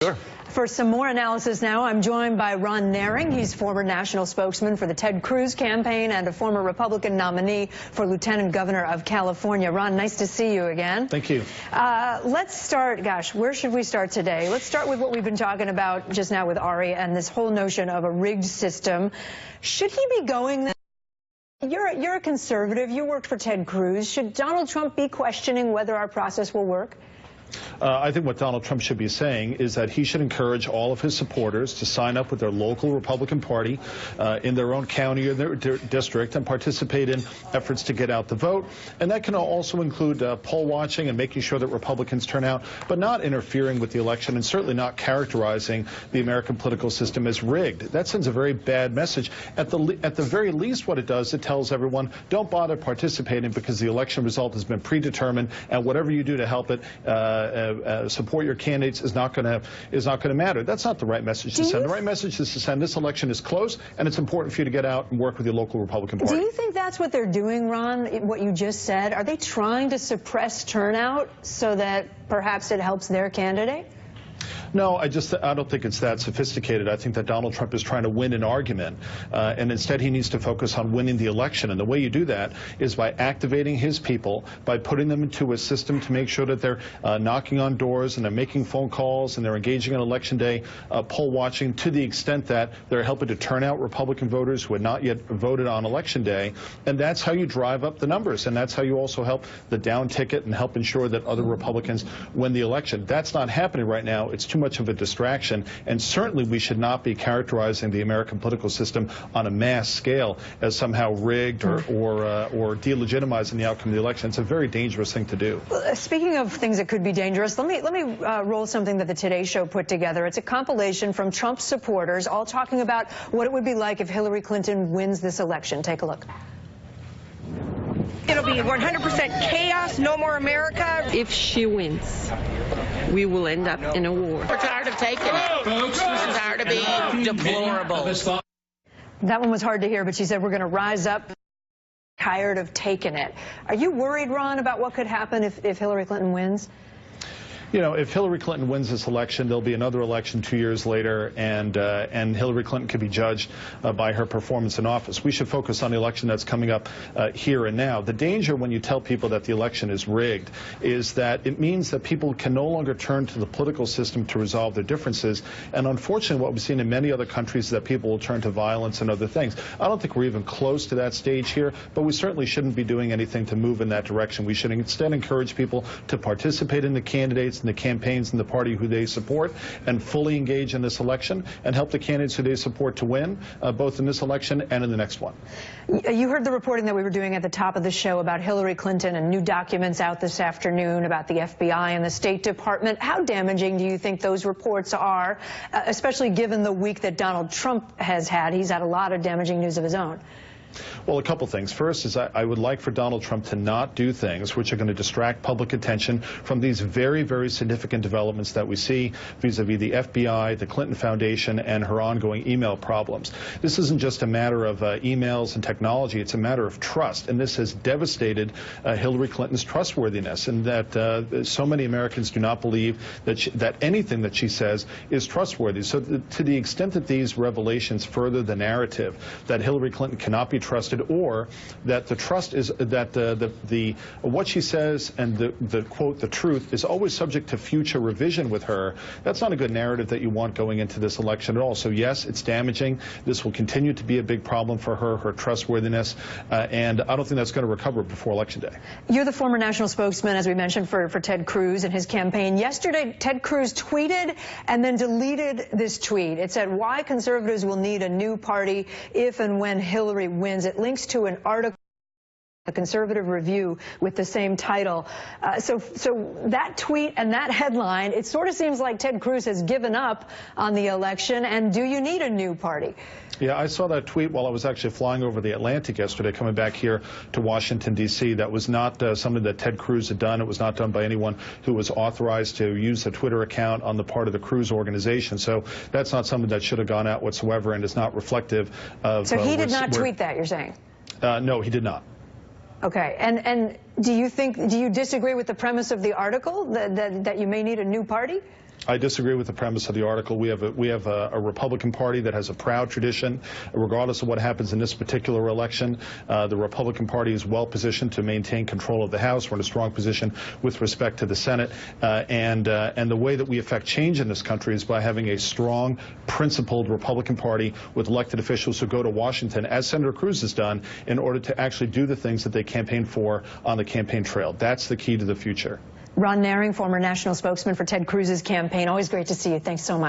Sure. For some more analysis now, I'm joined by Ron Nehring. He's former national spokesman for the Ted Cruz campaign and a former Republican nominee for Lieutenant Governor of California. Ron, nice to see you again. Thank you. Let's start, where should we start today? Let's start with what we've been talking about just now with Ari and this whole notion of a rigged system. Should he be going there? You're a conservative. You worked for Ted Cruz. Should Donald Trump be questioning whether our process will work? I think what Donald Trump should be saying is that he should encourage all of his supporters to sign up with their local Republican Party in their own county or their district and participate in efforts to get out the vote. And that can also include poll watching and making sure that Republicans turn out, but not interfering with the election and certainly not characterizing the American political system as rigged. That sends a very bad message. At the very least, what it does, it tells everyone, don't bother participating because the election result has been predetermined, and whatever you do to help it, support your candidates is not going to matter. That's not the right message to send. The right message is to send this election is close, and it's important for you to get out and work with your local Republican Party. Do you think that's what they're doing, Ron, what you just said? Are they trying to suppress turnout so that perhaps it helps their candidate? No, I don't think it's that sophisticated. I think that Donald Trump is trying to win an argument, and instead he needs to focus on winning the election. And the way you do that is by activating his people, by putting them into a system to make sure that they're knocking on doors and they're making phone calls and they're engaging on Election Day poll watching to the extent that they're helping to turn out Republican voters who had not yet voted on Election Day. And that's how you drive up the numbers, and that's how you also help the down ticket and help ensure that other Republicans win the election. That's not happening right now. It's too much of a distraction, and certainly we should not be characterizing the American political system on a mass scale as somehow rigged or delegitimizing the outcome of the election. It's a very dangerous thing to do. Speaking of things that could be dangerous, let me roll something that the Today Show put together. It's a compilation from Trump's supporters all talking about what it would be like if Hillary Clinton wins this election. Take a look. It'll be 100% chaos, no more America. If she wins, we will end up in a war. We're tired of taking it. We're tired of being deplorable. That one was hard to hear, but she said we're going to rise up, tired of taking it. Are you worried, Ron, about what could happen if Hillary Clinton wins? You know, if Hillary Clinton wins this election, there'll be another election 2 years later, and Hillary Clinton could be judged by her performance in office. We should focus on the election that's coming up here and now. The danger when you tell people that the election is rigged is that it means that people can no longer turn to the political system to resolve their differences. And unfortunately, what we've seen in many other countries is that people will turn to violence and other things. I don't think we're even close to that stage here, but we certainly shouldn't be doing anything to move in that direction. We should instead encourage people to participate in the candidates and the campaigns and the party who they support and fully engage in this election and help the candidates who they support to win, both in this election and in the next one. You heard the reporting that we were doing at the top of the show about Hillary Clinton and new documents out this afternoon about the FBI and the State Department. How damaging do you think those reports are, especially given the week that Donald Trump has had? He's had a lot of damaging news of his own. Well, a couple things. First is I would like for Donald Trump to not do things which are going to distract public attention from these very, very significant developments that we see vis-a-vis the FBI, the Clinton Foundation, and her ongoing email problems. This isn't just a matter of emails and technology. It's a matter of trust, and this has devastated Hillary Clinton's trustworthiness, and that so many Americans do not believe that anything that she says is trustworthy. So to the extent that these revelations further the narrative that Hillary Clinton cannot be trusted, or that the trust is that what she says and the quote the truth is always subject to future revision with her, that's not a good narrative that you want going into this election at all. So yes, it's damaging. This will continue to be a big problem for her trustworthiness, and I don't think that's going to recover before Election Day. You're the former national spokesman, as we mentioned, for Ted Cruz and his campaign. Yesterday, Ted Cruz tweeted and then deleted this tweet. It said, "Why conservatives will need a new party if and when Hillary wins." It links to an article, a conservative review with the same title. So that tweet and that headline, it sort of seems like Ted Cruz has given up on the election. And do you need a new party? Yeah, I saw that tweet while I was actually flying over the Atlantic yesterday, coming back here to Washington, D.C. That was not something that Ted Cruz had done. It was not done by anyone who was authorized to use a Twitter account on the part of the Cruz organization. So that's not something that should have gone out whatsoever, and is not reflective of... So he did not tweet that, you're saying? No, he did not. Okay, and do you disagree with the premise of the article that you may need a new party? I disagree with the premise of the article. We have a Republican Party that has a proud tradition, regardless of what happens in this particular election. The Republican Party is well positioned to maintain control of the House. We're in a strong position with respect to the Senate, and the way that we affect change in this country is by having a strong, principled Republican Party with elected officials who go to Washington, as Senator Cruz has done, in order to actually do the things that they campaign for on the campaign trail. That's the key to the future. Ron Nehring, former national spokesman for Ted Cruz's campaign. Always great to see you. Thanks so much.